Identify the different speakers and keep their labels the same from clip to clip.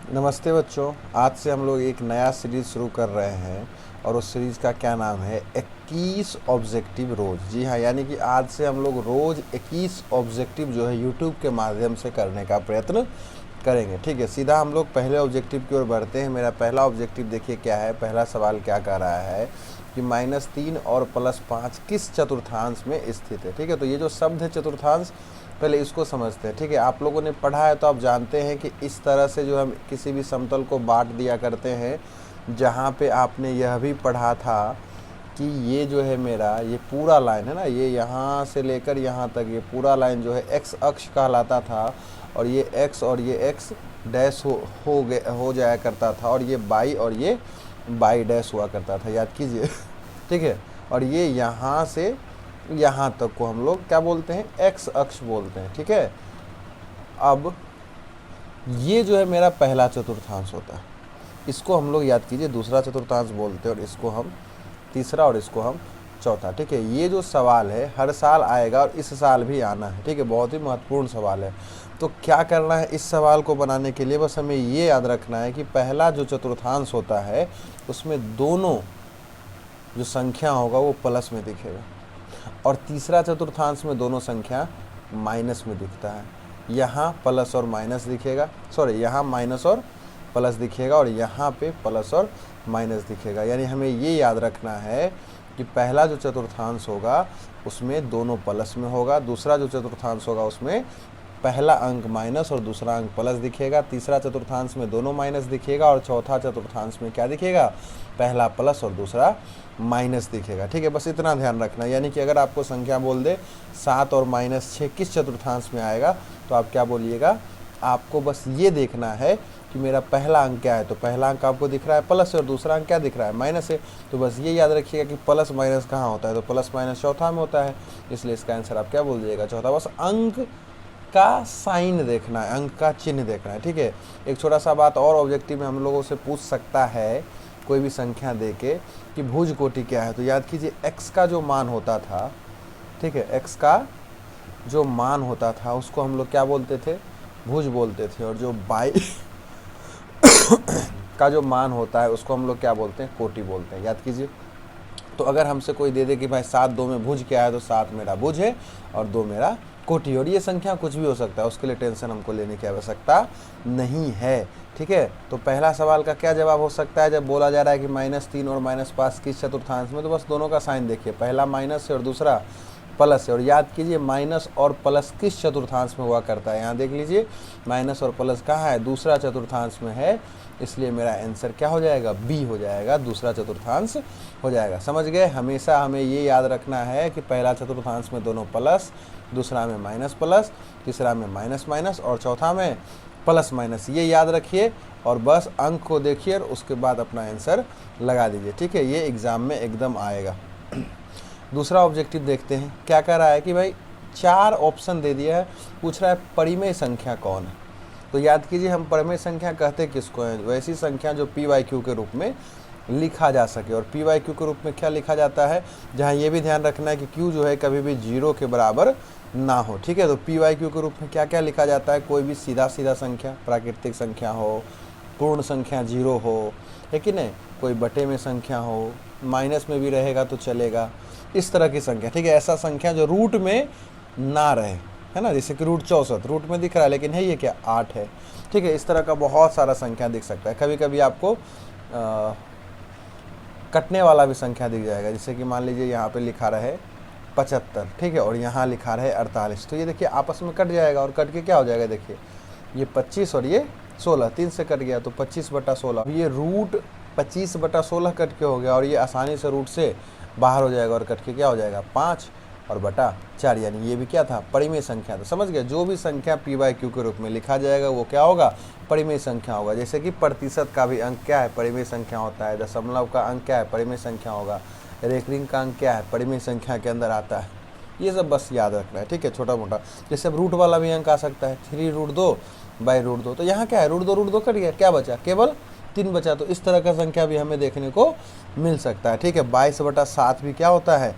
Speaker 1: नमस्ते बच्चों। आज से हम लोग एक नया सीरीज़ शुरू कर रहे हैं और उस सीरीज़ का क्या नाम है 21 ऑब्जेक्टिव रोज़। जी हाँ, यानी कि आज से हम लोग रोज़ 21 ऑब्जेक्टिव जो है यूट्यूब के माध्यम से करने का प्रयत्न करेंगे। ठीक है, सीधा हम लोग पहले ऑब्जेक्टिव की ओर बढ़ते हैं। मेरा पहला ऑब्जेक्टिव देखिए क्या है। पहला सवाल क्या कह रहा है कि -3 और +5 किस चतुर्थांश में स्थित है। ठीक है, तो ये जो शब्द है चतुर्थांश, पहले इसको समझते हैं। ठीक है, आप लोगों ने पढ़ा है तो आप जानते हैं कि इस तरह से जो हम किसी भी समतल को बांट दिया करते हैं, जहाँ पे आपने यह भी पढ़ा था कि ये जो है मेरा ये पूरा लाइन है ना, ये यहाँ से लेकर यहाँ तक ये पूरा लाइन जो है एक्स अक्ष कहलाता था, और ये एक्स और ये एक्स डैश हो जाया करता था, और ये बाई और ये बाई डैश हुआ करता था, याद कीजिए। ठीक है, और ये यहाँ से यहाँ तक को हम लोग क्या बोलते हैं, एक्स अक्ष बोलते हैं। ठीक है, अब ये जो है मेरा पहला चतुर्थांश होता है, इसको हम लोग याद कीजिए दूसरा चतुर्थांश बोलते हैं, और इसको हम तीसरा और इसको हम चौथा। ठीक है, ये जो सवाल है हर साल आएगा और इस साल भी आना है। ठीक है, बहुत ही महत्वपूर्ण सवाल है। तो क्या करना है इस सवाल को बनाने के लिए, बस हमें ये याद रखना है कि पहला जो चतुर्थांश होता है उसमें दोनों जो संख्या होगा वो प्लस में दिखेगा, और तीसरा चतुर्थांश में दोनों संख्या माइनस में दिखता है। यहाँ प्लस और माइनस दिखेगा, सॉरी यहाँ माइनस और प्लस दिखेगा, और यहाँ पे प्लस और माइनस दिखेगा। यानी हमें ये याद रखना है कि पहला जो चतुर्थांश होगा उसमें दोनों प्लस में होगा, दूसरा जो चतुर्थांश होगा उसमें पहला अंक माइनस और दूसरा अंक प्लस दिखेगा, तीसरा चतुर्थांश में दोनों माइनस दिखेगा, और चौथा चतुर्थांश में क्या दिखेगा, पहला प्लस और दूसरा माइनस दिखेगा। ठीक है, बस इतना ध्यान रखना। यानी कि अगर आपको संख्या बोल दे 7 और -6 किस चतुर्थांश में आएगा, तो आप क्या बोलिएगा, आपको बस ये देखना है कि मेरा पहला अंक क्या है। तो पहला अंक आपको दिख रहा है प्लस और दूसरा अंक क्या दिख रहा है, माइनस है। तो बस ये याद रखिएगा कि प्लस माइनस कहाँ होता है, तो प्लस माइनस चौथा में होता है, इसलिए इसका आंसर आप क्या बोल दीजिएगा, चौथा। बस अंक का साइन देखना है, अंक का चिन्ह देखना है। ठीक है, एक छोटा सा बात और ऑब्जेक्टिव में हम लोगों से पूछ सकता है कोई भी संख्या दे के कि भुज कोटि क्या है। तो याद कीजिए x का जो मान होता था, ठीक है, x का जो मान होता था उसको हम लोग क्या बोलते थे, भुज बोलते थे, और जो बाई का जो मान होता है उसको हम लोग क्या बोलते हैं, कोटि बोलते हैं। याद कीजिए। तो अगर हमसे कोई दे दे कि भाई 7 2 में भुज क्या है, तो 7 मेरा भुज है और 2 मेरा कोटि, और ये संख्या कुछ भी हो सकता है, उसके लिए टेंशन हमको लेने की आवश्यकता नहीं है। ठीक है, तो पहला सवाल का क्या जवाब हो सकता है, जब बोला जा रहा है कि -3 और -5 किस चतुर्थांश में, तो बस दोनों का साइन देखिए, पहला माइनस है और दूसरा प्लस है। और याद कीजिए माइनस और प्लस किस चतुर्थांश में हुआ करता है, यहाँ देख लीजिए माइनस और प्लस कहाँ है, दूसरा चतुर्थांश में है, इसलिए मेरा आंसर क्या हो जाएगा, बी हो जाएगा, दूसरा चतुर्थांश हो जाएगा। समझ गए। हमेशा हमें ये याद रखना है कि पहला चतुर्थांश में दोनों प्लस, दूसरा में माइनस प्लस, तीसरा में माइनस माइनस, और चौथा में प्लस माइनस, ये याद रखिए, और बस अंक को देखिए और उसके बाद अपना आंसर लगा दीजिए। ठीक है, ये एग्ज़ाम में एकदम आएगा। दूसरा ऑब्जेक्टिव देखते हैं, क्या कह रहा है कि भाई 4 ऑप्शन दे दिया है, पूछ रहा है परिमेय संख्या कौन है। तो याद कीजिए हम परिमेय संख्या कहते किसको हैं, वैसी संख्या जो PYQ के रूप में लिखा जा सके। और PYQ के रूप में क्या लिखा जाता है, जहाँ ये भी ध्यान रखना है कि Q जो है कभी भी 0 के बराबर ना हो। ठीक है, तो PYQ के रूप में क्या क्या लिखा जाता है, कोई भी सीधा सीधा संख्या, प्राकृतिक संख्या हो, पूर्ण संख्या 0 हो, है कि नहीं, कोई बटे में संख्या हो, माइनस में भी रहेगा तो चलेगा, इस तरह की संख्या। ठीक है, ऐसा संख्या जो रूट में ना रहे, है ना, जैसे कि रूट 64 रूट में दिख रहा है लेकिन है ये क्या, 8 है। ठीक है, इस तरह का बहुत सारा संख्या दिख सकता है। कभी कभी आपको कटने वाला भी संख्या दिख जाएगा, जैसे कि मान लीजिए यहाँ पे लिखा रहे 75, ठीक है, और यहाँ लिखा रहे 48, तो ये देखिए आपस में कट जाएगा, और कट के क्या हो जाएगा, देखिए ये 25 और ये 16, 3 से कट गया तो 25/16। ये रूट 25/16 कट के हो गया, और ये आसानी से रूट से बाहर हो जाएगा, और कट के क्या हो जाएगा, 5 और बटा 4, यानी ये भी क्या था, परिमेय संख्या था। समझ गए, जो भी संख्या PYQ के रूप में लिखा जाएगा वो क्या होगा, परिमेय संख्या होगा। जैसे कि प्रतिशत का भी अंक क्या है, परिमेय संख्या होता है, दशमलव का अंक क्या है, परिमेय संख्या होगा, रेखरिंग का अंक क्या है, परिमेय संख्या के अंदर आता है। ये सब बस याद रखना है। ठीक है, छोटा मोटा, जैसे अब रूट वाला भी अंक आ सकता है, 3√2/√2, तो यहाँ क्या है, √2 कट गया, क्या बचा, केवल 3 बचा। तो इस तरह का संख्या भी हमें देखने को मिल सकता है। ठीक है, 22/7 भी क्या होता है,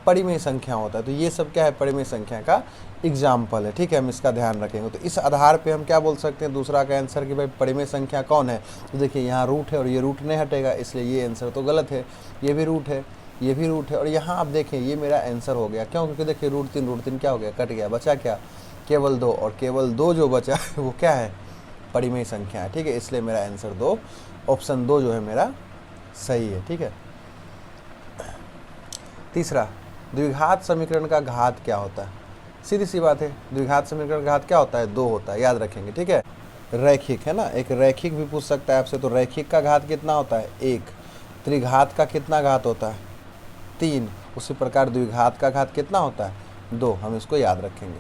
Speaker 1: परिमेय संख्या होता है। तो ये सब क्या है, परिमेय संख्या का एग्जाम्पल है, ठीक है, हम इसका ध्यान रखेंगे। तो इस आधार पे हम क्या बोल सकते हैं दूसरा का आंसर कि भाई परिमेय संख्या कौन है। तो देखिए यहाँ रूट है और ये रूट नहीं हटेगा, इसलिए ये आंसर तो गलत है। ये भी रूट है, ये भी रूट है, और यहाँ आप देखें ये मेरा आंसर हो गया। क्यों? क्योंकि देखिए रूट तीन क्या हो गया, कट गया, बचा क्या, केवल 2, और केवल 2 जो बचा है वो क्या है, परिमेय संख्या है, ठीक है। इसलिए मेरा आंसर 2, ऑप्शन 2 जो है मेरा सही है, ठीक है। तीसरा, द्विघात समीकरण का घात क्या होता है। सीधी सी बात है, द्विघात समीकरण का घात क्या होता है, 2 होता है, याद रखेंगे, ठीक है। रैखिक है ना, एक रैखिक भी पूछ सकता है आपसे, तो रैखिक का घात कितना होता है, 1। त्रिघात का कितना घात होता है, 3। उसी प्रकार द्विघात का घात कितना होता है, 2। हम इसको याद रखेंगे।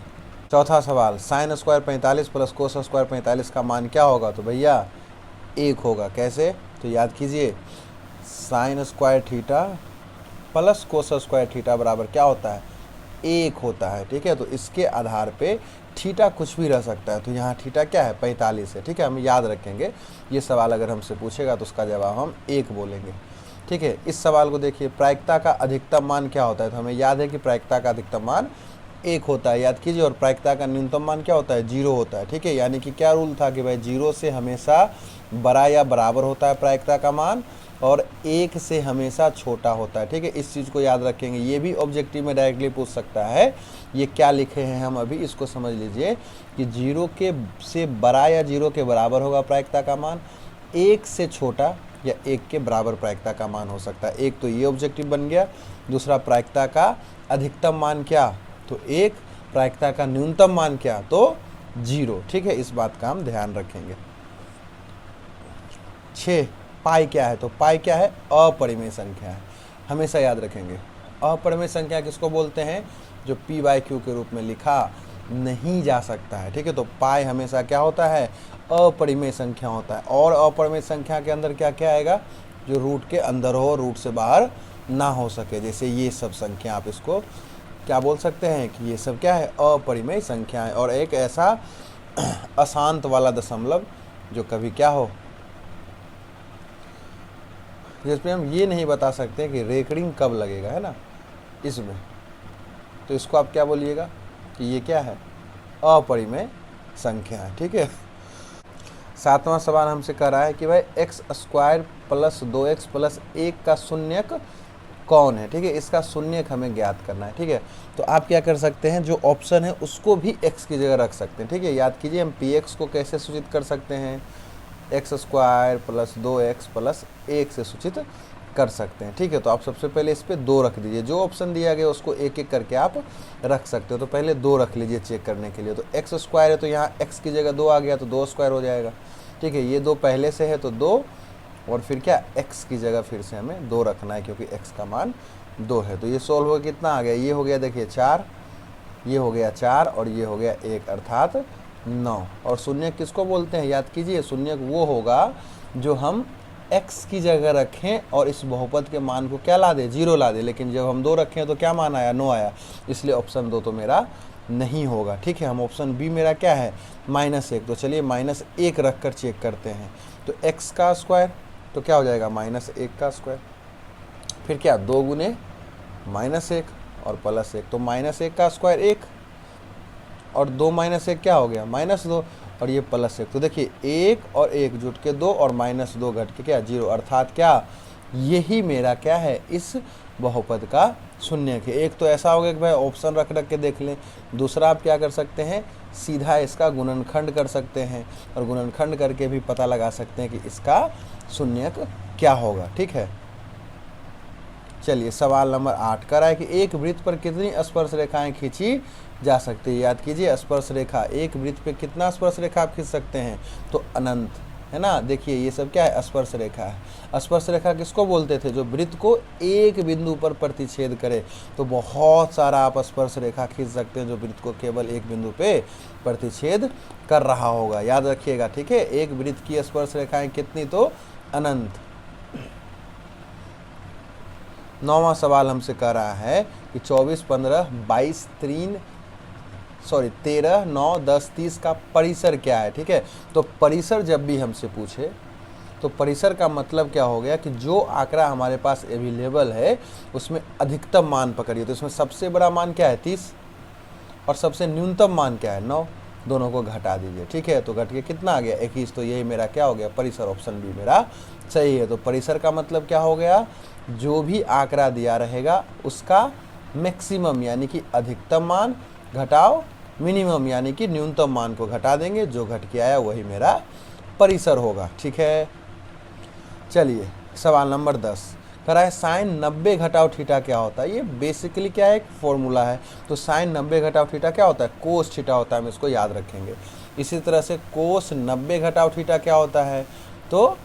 Speaker 1: चौथा सवाल, sine square 45 plus cos square 45 का मान क्या होगा। तो भैया 1 होगा। कैसे? तो याद कीजिए, sine square theta plus cos square theta बराबर क्या होता है, 1 होता है, ठीक है। तो इसके आधार पे थीटा कुछ भी रह सकता है, तो यहाँ थीटा क्या है, 45 है, ठीक है। हम याद रखेंगे, ये सवाल अगर हमसे पूछेगा तो उसका जवाब हम 1 बोलेंगे, ठीक है। इस सवाल को देखिए, प्रायिकता का अधिकतम मान क्या होता है। तो हमें याद है कि प्रायिकता का अधिकतम मान 1 होता है, याद कीजिए। और प्रायिकता का न्यूनतम मान क्या होता है, 0 होता है, ठीक है। यानी कि क्या रूल था कि भाई 0 से हमेशा बड़ा या बराबर होता है प्रायिकता का मान, और 1 से हमेशा छोटा होता है, ठीक है। इस चीज़ को याद रखेंगे। ये भी ऑब्जेक्टिव में डायरेक्टली पूछ सकता है। ये क्या लिखे हैं हम अभी इसको समझ लीजिए कि 0 के से बड़ा या 0 के बराबर होगा प्रायिकता का मान, 1 से छोटा या 1 के बराबर प्रायिकता का मान हो सकता है। एक तो ये ऑब्जेक्टिव बन गया। दूसरा, प्रायिकता का अधिकतम मान क्या, तो 1। प्रायिकता का न्यूनतम मान क्या, तो 0, ठीक है। इस बात का हम ध्यान रखेंगे। 6, पाई क्या है। तो पाई क्या है, अपरिमेय संख्या है, हमेशा याद रखेंगे। अपरिमेय संख्या किसको बोलते हैं, जो p/q के रूप में लिखा नहीं जा सकता है, ठीक है। तो पाई हमेशा क्या होता है, अपरिमेय संख्या होता है। और अपरिमेय संख्या के अंदर क्या क्या आएगा, जो रूट के अंदर हो, रूट से बाहर ना हो सके। जैसे ये सब संख्या, आप इसको क्या बोल सकते हैं कि ये सब क्या है, अपरिमेय संख्या है। और एक ऐसा अशांत वाला दशमलव जो कभी क्या हो, जिसमें हम ये नहीं बता सकते कि रेकरिंग कब लगेगा, है ना, इसमें। तो इसको आप क्या बोलिएगा कि ये क्या है, अपरिमेय संख्या है, ठीक है। 7वां सवाल हमसे कह रहा है कि भाई x² प्लस 2x प्लस 1 का शून्यक कौन है, ठीक है। इसका शून्यक हमें ज्ञात करना है, ठीक है। तो आप क्या कर सकते हैं, जो ऑप्शन है उसको भी x की जगह रख सकते हैं, ठीक है। याद कीजिए, हम px को कैसे सूचित कर सकते हैं, x² प्लस 2x प्लस 1 से सूचित कर सकते हैं, ठीक है। तो आप सबसे पहले इस पर 2 रख दीजिए। जो ऑप्शन दिया गया उसको एक एक करके आप रख सकते हो। तो पहले 2 रख लीजिए चेक करने के लिए। तो x² है तो यहाँ x की जगह 2 आ गया, तो 2² हो जाएगा, ठीक है। ये 2 पहले से है तो 2, और फिर क्या, x की जगह फिर से हमें 2 रखना है, क्योंकि x का मान 2 है। तो ये सोल्व हो कितना आ गया, ये हो गया देखिए 4, ये हो गया 4, और ये हो गया 1, अर्थात 9। और शून्यक किसको बोलते हैं, याद कीजिए, शून्यक वो होगा जो हम x की जगह रखें और इस बहुपद के मान को क्या ला दे, 0 ला दे। लेकिन जब हम 2 रखें तो क्या मान आया, 9 आया। इसलिए ऑप्शन 2 तो मेरा नहीं होगा, ठीक है। हम ऑप्शन बी मेरा क्या है, -1। तो चलिए -1 रख कर चेक करते हैं। तो x का स्क्वायर तो क्या हो जाएगा, -1 का स्क्वायर, फिर क्या 2 गुने -1 और +1, तो -1 का स्क्वायर 1, और 2 - 1 क्या हो गया, -2, और ये +1। तो देखिए 1 और 1 जुट के 2, और -2 घट के क्या, 0, अर्थात क्या, यही मेरा क्या है, इस बहुपद का शून्यक है। एक तो ऐसा हो गया कि भाई ऑप्शन रख रख के देख लें। दूसरा आप क्या कर सकते हैं, सीधा इसका गुणनखंड कर सकते हैं, और गुणनखंड करके भी पता लगा सकते हैं कि इसका शून्यक क्या होगा, ठीक है। चलिए सवाल नंबर 8 कर रहा है कि एक वृत्त पर कितनी स्पर्श रेखाएं खींची जा सकती है। याद कीजिए, स्पर्श रेखा, एक वृत्त पे कितना स्पर्श रेखा आप खींच सकते हैं, तो अनंत, है ना। देखिए ये सब क्या है, स्पर्श रेखा है। स्पर्श रेखा किसको बोलते थे, जो वृत्त को एक बिंदु पर प्रतिच्छेद करे। तो बहुत सारा आप स्पर्श रेखा खींच सकते हैं जो वृत्त को केवल एक बिंदु पे प्रतिच्छेद कर रहा होगा, याद रखिएगा, ठीक है। एक वृत्त की स्पर्श रेखाएं कितनी, तो अनंत। 9वां सवाल हमसे कह रहा है कि 24, 15, 22, 13, 9, 10, 30 का परिसर क्या है, ठीक है। तो परिसर जब भी हमसे पूछे तो परिसर का मतलब क्या हो गया कि जो आंकड़ा हमारे पास अवेलेबल है उसमें अधिकतम मान पकड़िए। तो इसमें सबसे बड़ा मान क्या है, 30, और सबसे न्यूनतम मान क्या है 9, दोनों को घटा दीजिए। ठीक है, तो घट के कितना आ गया 21, तो यही मेरा क्या हो गया परिसर, ऑप्शन बी मेरा सही है। तो परिसर का मतलब क्या हो गया, जो भी आंकड़ा दिया रहेगा उसका मैक्सिमम यानी कि अधिकतम मान घटाओ मिनिमम यानी कि न्यूनतम मान को घटा देंगे, जो घट के आया वही मेरा परिसर होगा। ठीक है, चलिए सवाल नंबर 10 करा है साइन 90 घटाव थीटा क्या होता है। ये बेसिकली क्या है, एक फॉर्मूला है। तो साइन 90 घटाव थीटा क्या होता है, कोस थीटा होता है, हम इसको याद रखेंगे। इसी तरह से कोस 90 घटाव थीटा क्या होता है, तो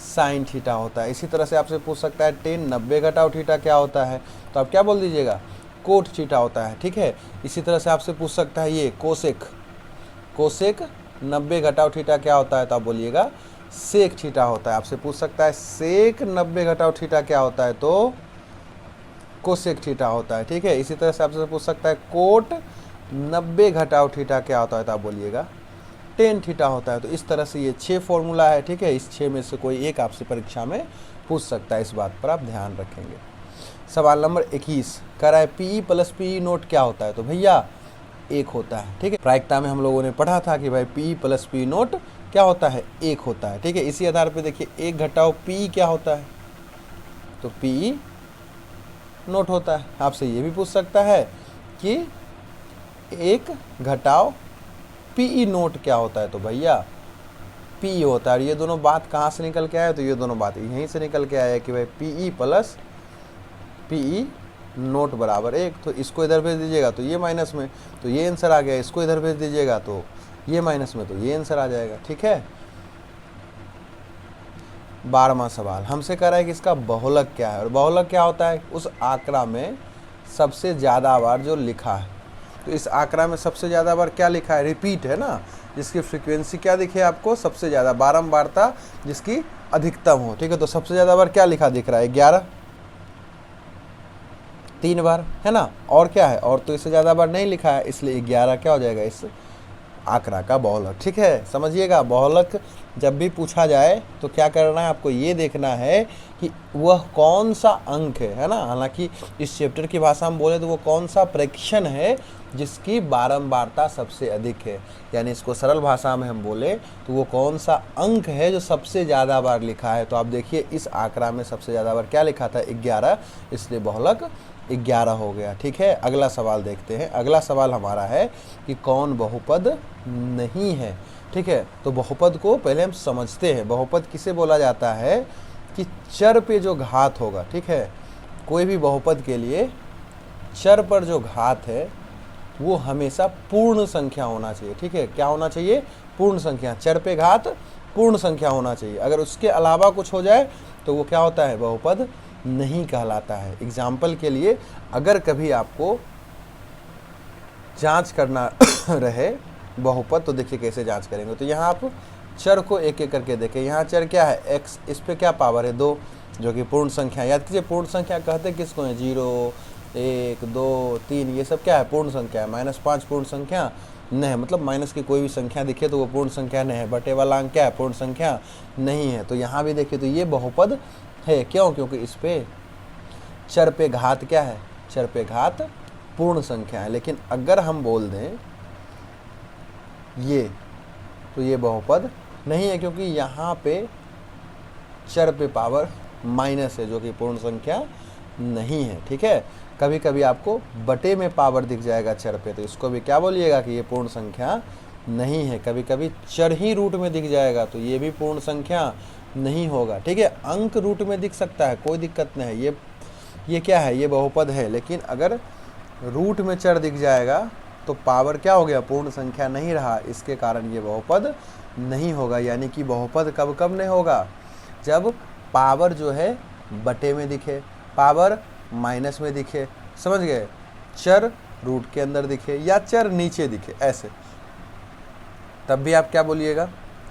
Speaker 1: साइन थीटा होता है। इसी तरह से आपसे पूछ सकता है टेन 90 घटाव थीटा क्या होता है, तो आप क्या बोल दीजिएगा, कोट थीटा होता है। ठीक है, इसी तरह से आपसे पूछ सकता है ये कोसेक 90 घटाव थीटा क्या होता है, तो आप बोलिएगा सेक थीटा होता है। आपसे पूछ सकता है सेक 90 घटाव थीटा क्या होता है, तो कोसेक थीटा होता है। ठीक है, इसी तरह से आपसे पूछ सकता है कोट 90 घटाव थीटा क्या होता है, तो आप बोलिएगा टेन थीटा होता है। तो इस तरह से ये 6 फॉर्मूला है। ठीक है, इस 6 में से कोई एक आपसे परीक्षा में पूछ सकता है, इस बात पर आप ध्यान रखेंगे। सवाल नंबर 21 कह रहा है पी प्लस पी नोट क्या होता है, तो भैया एक होता है। ठीक है, प्रायिकता में हम लोगों ने पढ़ा था कि भाई पी प्लस पी नोट क्या होता है, एक होता है। ठीक है, इसी आधार पे देखिए एक घटाओ पी क्या होता है, तो पी नोट होता है। आपसे ये भी पूछ सकता है कि एक घटाओ पी नोट क्या होता है, तो भैया पी होता है। ये दोनों बात कहाँ से निकल के आया, तो ये दोनों बात यहीं से निकल के आया कि भाई पी प्लस पी नोट बराबर 1। तो इसको इधर भेज दीजिएगा तो ये माइनस में, तो ये आंसर आ गया। इसको इधर भेज दीजिएगा तो ये माइनस में, तो ये आंसर आ जाएगा। ठीक है, 12वां सवाल हमसे कह रहा है कि इसका बहुलक क्या है, और बहुलक क्या होता है, उस आंकड़ा में सबसे ज़्यादा बार जो लिखा है। तो इस आंकड़ा में सबसे ज़्यादा बार क्या लिखा है, रिपीट है ना, जिसकी फ्रीक्वेंसी क्या दिखे आपको, सबसे ज़्यादा बारंबारता जिसकी अधिकतम हो। ठीक है, तो सबसे ज़्यादा बार क्या लिखा दिख रहा है 11, 3 बार है ना, और क्या है, और तो इससे ज़्यादा बार नहीं लिखा है, इसलिए 11 क्या हो जाएगा इस आंकड़ा का बहुलक। ठीक है, समझिएगा बहुलक जब भी पूछा जाए तो क्या करना है, आपको ये देखना है कि वह कौन सा अंक है ना। हालांकि इस चैप्टर की भाषा में बोले तो वो कौन सा प्रेक्षण है जिसकी बारंबारता सबसे अधिक है, यानी इसको सरल भाषा में हम बोले तो वो कौन सा अंक है जो सबसे ज़्यादा बार लिखा है। तो आप देखिए इस आंकड़ा में सबसे ज़्यादा बार क्या लिखा था 11, इसलिए बहुलक 11 हो गया। ठीक है, अगला सवाल देखते हैं। अगला सवाल हमारा है कि कौन बहुपद नहीं है। ठीक है, तो बहुपद को पहले हम समझते हैं। बहुपद किसे बोला जाता है कि चर पे जो घात होगा। ठीक है, कोई भी बहुपद के लिए चर पर जो घात है वो हमेशा पूर्ण संख्या होना चाहिए। ठीक है, क्या होना चाहिए, पूर्ण संख्या। चर पे घात पूर्ण संख्या होना चाहिए। अगर उसके अलावा कुछ हो जाए तो वो क्या होता है, बहुपद नहीं कहलाता है। एग्जाम्पल के लिए अगर कभी आपको जांच करना रहे बहुपद, तो देखिए कैसे जांच करेंगे। तो यहाँ आप चर को एक एक करके देखें। यहाँ चर क्या है x, इस पे क्या पावर है 2, जो कि पूर्ण संख्या। याद कीजिए पूर्ण संख्या कहते किसको है, 0, 1, 2, 3, ये सब क्या है पूर्ण संख्या है। -5 पूर्ण संख्या नहीं है, मतलब माइनस की कोई भी संख्या दिखे तो वो पूर्ण संख्या नहीं है। बटे वाला अंक क्या है, पूर्ण संख्या नहीं है। तो यहाँ भी देखिए तो ये बहुपद है। क्यों, क्योंकि इस पे चर पे घात क्या है, चर पे घात पूर्ण संख्या है। लेकिन अगर हम बोल दें ये, तो ये बहुपद नहीं है, क्योंकि यहाँ पे चर पे पावर माइनस है जो कि पूर्ण संख्या नहीं है। ठीक है, कभी कभी आपको बटे में पावर दिख जाएगा चर पे, तो इसको भी क्या बोलिएगा कि ये पूर्ण संख्या नहीं है। कभी कभी चर ही रूट में दिख जाएगा तो ये भी पूर्ण संख्या नहीं होगा। ठीक है, अंक रूट में दिख सकता है, कोई दिक्कत नहीं है, ये क्या है, ये बहुपद है। लेकिन अगर रूट में चर दिख जाएगा तो पावर क्या हो गया, पूर्ण संख्या नहीं रहा, इसके कारण ये बहुपद नहीं होगा। यानी कि बहुपद कब कब नहीं होगा, जब पावर जो है बटे में दिखे, पावर माइनस में दिखे, समझ गए, चर रूट के अंदर दिखे या चर नीचे दिखे, ऐसे, तब भी आप क्या बोलिएगा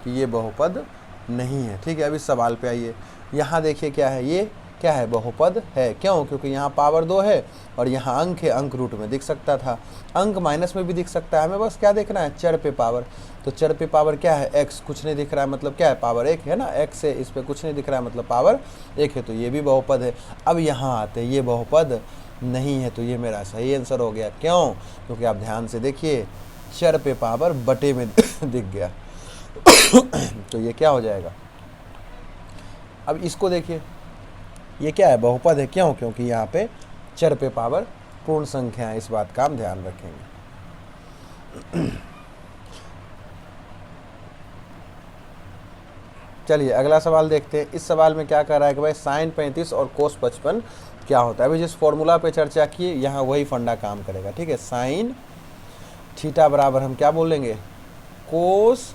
Speaker 1: कि ये बहुपद नहीं है। ठीक है, अभी सवाल पे आइए। यहाँ देखिए क्या है, ये क्या है, बहुपद है। क्यों, क्योंकि यहाँ पावर 2 है और यहाँ अंक है, अंक रूट में दिख सकता था, अंक माइनस में भी दिख सकता है। हमें बस क्या देखना है, चर पे पावर। तो चर पे पावर क्या है, x, कुछ नहीं दिख रहा है मतलब क्या है, पावर 1 है ना, x है, इस पे कुछ नहीं दिख रहा है मतलब पावर 1 है, तो ये भी बहुपद है। अब यहाँ आते हैं, ये बहुपद नहीं है, तो ये मेरा सही आंसर हो गया। क्यों? क्योंकि आप ध्यान से देखिए, चर पे पावर बटे में दिख गया। तो ये क्या हो जाएगा? अब इसको देखिए, ये क्या है? बहुपद है। क्यों? क्योंकि यहाँ पे चर पे पावर पूर्ण संख्या है, इस बात का हम ध्यान रखेंगे। चलिए अगला सवाल देखते हैं। इस सवाल में क्या कर रहा है कि भाई साइन 35 और कोस 55 क्या होता है। अभी जिस फॉर्मूला पे चर्चा की यहाँ वही फंडा काम करेगा। ठीक है, साइन थीटा बराबर हम क्या बोलेंगे? कोस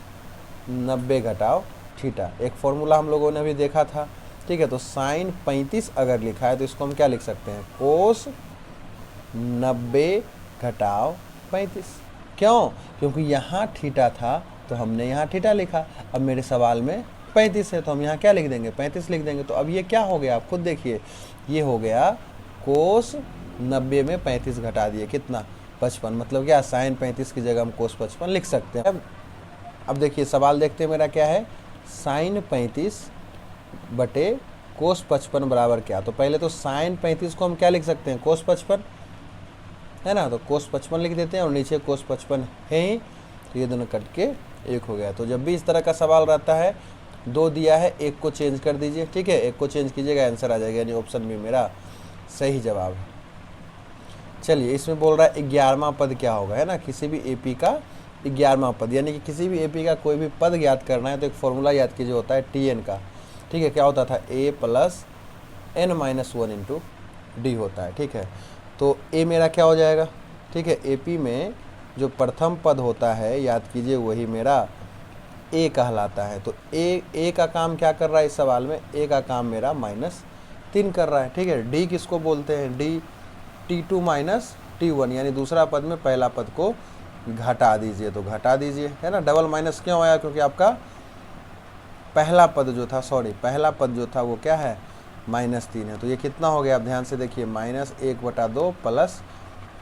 Speaker 1: 90 घटाव थीटा। एक फॉर्मूला हम लोगों ने अभी देखा था। ठीक है, तो साइन 35 अगर लिखा है तो इसको हम क्या लिख सकते हैं? कोस 90 घटाव 35। क्यों? क्योंकि यहाँ थीटा था तो हमने यहाँ थीटा लिखा। अब मेरे सवाल में 35 है तो हम यहाँ क्या लिख देंगे? 35 लिख देंगे। तो अब ये क्या हो गया? आप खुद देखिए, ये हो गया कोस 90 में 35 घटा दिए, कितना? 55। मतलब क्या? साइन 35 की जगह हम कोस 55 लिख सकते हैं। अब देखिए सवाल देखते हैं मेरा क्या है। साइन 35 बटे कोस 55 बराबर क्या? तो पहले तो साइन 35 को हम क्या लिख सकते हैं? कोस 55 है ना, तो कोस 55 लिख देते हैं और नीचे कोस 55 है ही, तो ये दोनों कट के एक हो गया। तो जब भी इस तरह का सवाल रहता है, दो दिया है, एक को चेंज कर दीजिए। ठीक है, एक को चेंज कीजिएगा, आंसर आ जाएगा, यानी ऑप्शन भी मेरा सही जवाब है। चलिए इसमें बोल रहा है 11वां पद क्या होगा, है ना, किसी भी एपी का 11वां पद, यानी कि किसी भी एपी का कोई भी पद ज्ञात करना है तो एक फॉर्मूला याद कीजिए, होता है टीएन का। ठीक है, क्या होता था? a plus n minus 1 into D होता है। ठीक है, तो a मेरा क्या हो जाएगा? ठीक है, एपी में जो प्रथम पद होता है याद कीजिए वही मेरा a कहलाता है। तो a का काम क्या कर रहा है इस सवाल में? a का काम मेरा -3 कर रहा है। ठीक है, d किसको बोलते हैं? d t2 माइनस t1, यानी दूसरा पद में पहला पद को घटा दीजिए, तो घटा दीजिए, है ना। डबल माइनस क्यों आया? क्योंकि आपका पहला पद जो था, पहला पद जो था वो क्या है? -3 है। तो ये कितना हो गया? आप ध्यान से देखिए, -1/2 प्लस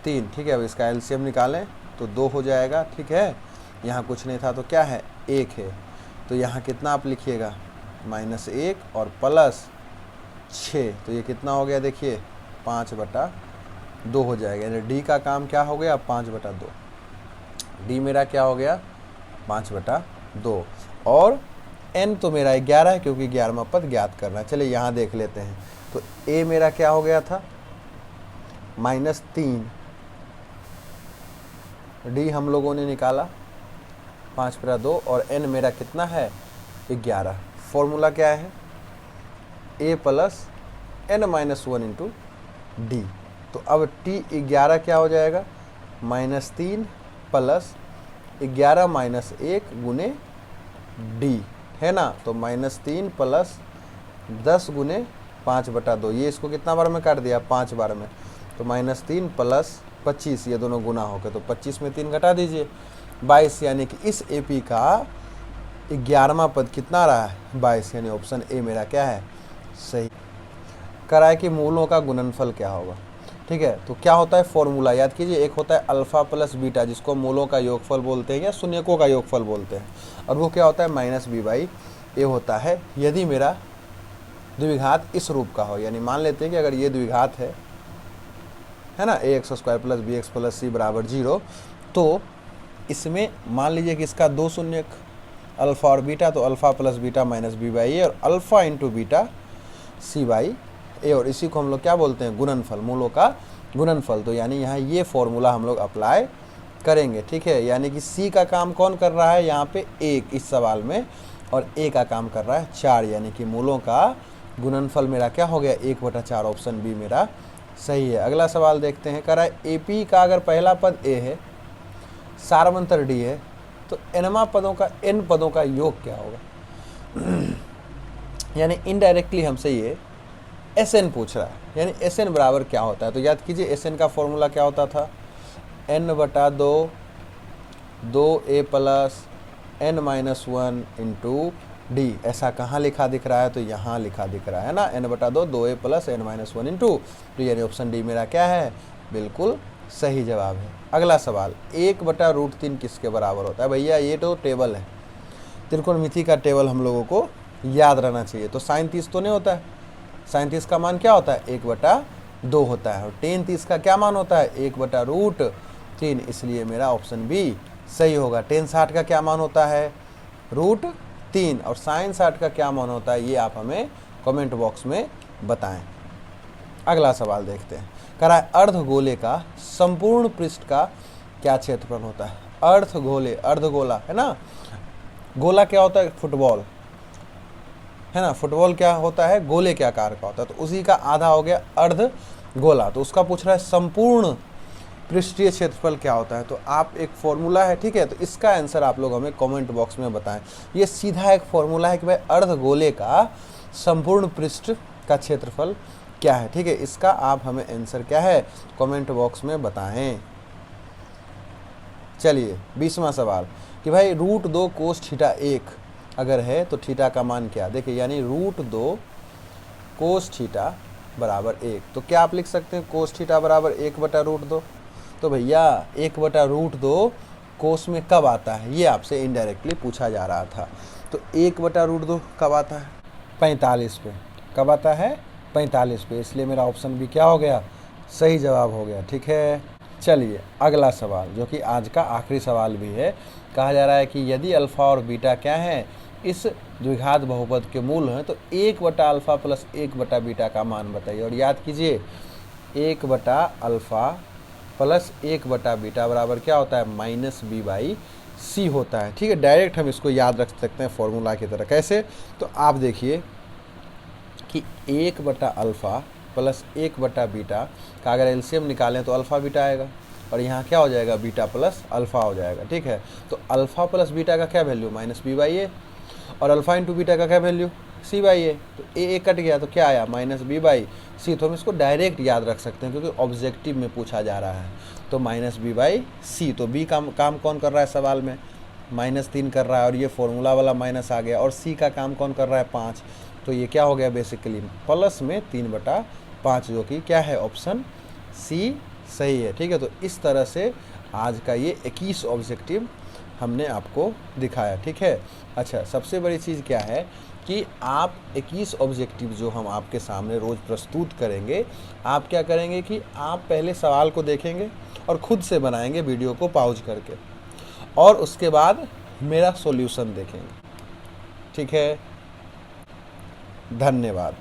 Speaker 1: 3। ठीक है, अब इसका एलसीएम निकालें तो 2 हो जाएगा। ठीक है, यहाँ कुछ नहीं था तो क्या है? 1 है। तो यहाँ कितना आप लिखिएगा? -1 और प्लस 6, तो ये कितना हो गया? देखिए 5/2 हो जाएगा, यानी डी का काम क्या हो गया? 5/2। डी मेरा क्या हो गया? 5/2। और n तो मेरा 11 है, क्योंकि 11वां पद ज्ञात करना है। चलिए यहाँ देख लेते हैं। तो a मेरा क्या हो गया था? -3। डी हम लोगों ने निकाला 5/2 और n मेरा कितना है? 11। फॉर्मूला क्या है? a plus n minus 1 into D. तो अब t 11 क्या हो जाएगा? -3 प्लस 11 माइनस 1 गुने डी, है ना। तो -3 प्लस 10 गुने 5/2, ये इसको कितना बार में काट दिया? 5 बार में। तो -3 प्लस 25, ये दोनों गुना हो गए, तो 25 में 3 घटा दीजिए, 22। यानी कि इस एपी का 11वां पद कितना रहा है? 22, यानी ऑप्शन ए मेरा क्या है? सही। कराए कि मूलों का गुणनफल क्या होगा। ठीक है, तो क्या होता है फॉर्मूला याद कीजिए। एक होता है अल्फा प्लस बीटा, जिसको मूलों का योगफल बोलते हैं या शून्यकों का योगफल बोलते हैं, और वो क्या होता है? -b/a होता है यदि मेरा द्विघात इस रूप का हो। यानी मान लेते हैं कि अगर ये द्विघात है ना, ax² + bx + c बराबर 0, तो इसमें मान लीजिए कि इसका 2 शून्यक अल्फा और बीटा, तो अल्फा प्लस बीटा -b/a और अल्फा इंटू बीटा c/a, और इसी को हम लोग क्या बोलते हैं? गुणनफल, मूलों का गुणनफल। तो यानी यहाँ ये फॉर्मूला हम लोग अप्लाई करेंगे। ठीक है, यानी कि c का काम कौन कर रहा है यहाँ पे? 1 इस सवाल में, और a का काम कर रहा है 4, यानी कि मूलों का गुणनफल मेरा क्या हो गया? 1/4। ऑप्शन बी मेरा सही है। अगला सवाल देखते हैं। कह रहा है एपी का अगर पहला पद a है, सारवंतर d है, तो n पदों का योग क्या होगा? यानी इनडायरेक्टली हमसे ये Sn पूछ रहा है, यानी Sn बराबर क्या होता है? तो याद कीजिए Sn का फॉर्मूला क्या होता था? n/2 2a plus n minus 1 into D. ऐसा कहाँ लिखा दिख रहा है? तो यहाँ लिखा दिख रहा है ना, n/2 2a plus n minus 1 into D, यानी ऑप्शन डी मेरा क्या है? बिल्कुल सही जवाब है। अगला सवाल, 1/√3 किसके बराबर होता है? भैया ये तो टेबल है, त्रिकोणमिति का टेबल हम लोगों को याद रहना चाहिए। तो sin 30 तो नहीं होता है, sin 30 का मान क्या होता है? 2 होता है और टेन 30 का क्या मान होता है 1/√3, इसलिए मेरा ऑप्शन बी सही होगा। टेन 60 का क्या मान होता है √3 और साइन 60 का क्या मान होता है, ये आप हमें कमेंट बॉक्स में बताएं। अगला सवाल देखते हैं। कह रहा है अर्धगोले का संपूर्ण पृष्ठ का क्या क्षेत्रफल होता है। अर्धगोले, अर्धगोला है ना, गोला क्या होता है फुटबॉल है ना, फुटबॉल क्या होता है गोले के आकार का होता है, तो उसी का आधा हो गया अर्ध गोला। तो उसका पूछ रहा है संपूर्ण पृष्ठीय क्षेत्रफल क्या होता है, तो आप एक फॉर्मूला है, ठीक है, तो इसका आंसर आप लोग हमें कमेंट बॉक्स में बताएं। ये सीधा एक फॉर्मूला है कि भाई अर्ध गोले का संपूर्ण पृष्ठ का क्षेत्रफल क्या है, ठीक है, इसका आप हमें आंसर क्या है कमेंट बॉक्स में बताएं। चलिए 20वां सवाल कि भाई √2 कोस थीटा 1 अगर है तो थीटा का मान क्या। देखिए यानी √2 कोस थीटा बराबर 1, तो क्या आप लिख सकते हैं कोस थीटा बराबर 1/√2। तो भैया 1/√2 कोस में कब आता है, ये आपसे इनडायरेक्टली पूछा जा रहा था। तो 1/√2 कब आता है 45 पे, कब आता है 45 पे, इसलिए मेरा ऑप्शन भी क्या हो गया सही जवाब हो गया। ठीक है, चलिए अगला सवाल जो कि आज का आखिरी सवाल भी है। कहा जा रहा है कि यदि अल्फ़ा और बीटा क्या है इस द्विघात बहुपद के मूल हैं तो 1/α प्लस 1/बीटा का मान बताइए। और याद कीजिए 1/α प्लस 1/बीटा बराबर क्या होता है -b/c होता है। ठीक है, डायरेक्ट हम इसको याद रख सकते हैं फॉर्मूला की तरह। कैसे, तो आप देखिए कि 1/α प्लस 1/बीटा का अगर एलसीएम निकालें तो अल्फ़ा बीटा आएगा और यहाँ क्या हो जाएगा बीटा प्लस अल्फ़ा हो जाएगा। ठीक है, तो अल्फ़ा प्लस बीटा का क्या वैल्यू -b/a और अल्फ़ा इंटू बीटा का क्या वैल्यू c/a। तो a कट गया तो क्या आया -b/c। तो हम इसको डायरेक्ट याद रख सकते हैं क्योंकि ऑब्जेक्टिव में पूछा जा रहा है। तो -b/c, तो b का काम कौन कर रहा है सवाल में -3 कर रहा है और ये फॉर्मूला वाला माइनस आ गया, और c का काम कौन कर रहा है 5, तो ये क्या हो गया बेसिकली प्लस में 3/5, जो कि क्या है ऑप्शन सी सही है। ठीक है, तो इस तरह से आज का ये 21 ऑब्जेक्टिव हमने आपको दिखाया। ठीक है, अच्छा सबसे बड़ी चीज़ क्या है कि आप 21 ऑब्जेक्टिव जो हम आपके सामने रोज़ प्रस्तुत करेंगे, आप क्या करेंगे कि आप पहले सवाल को देखेंगे और ख़ुद से बनाएंगे वीडियो को पॉज करके, और उसके बाद मेरा सॉल्यूशन देखेंगे। ठीक है, धन्यवाद।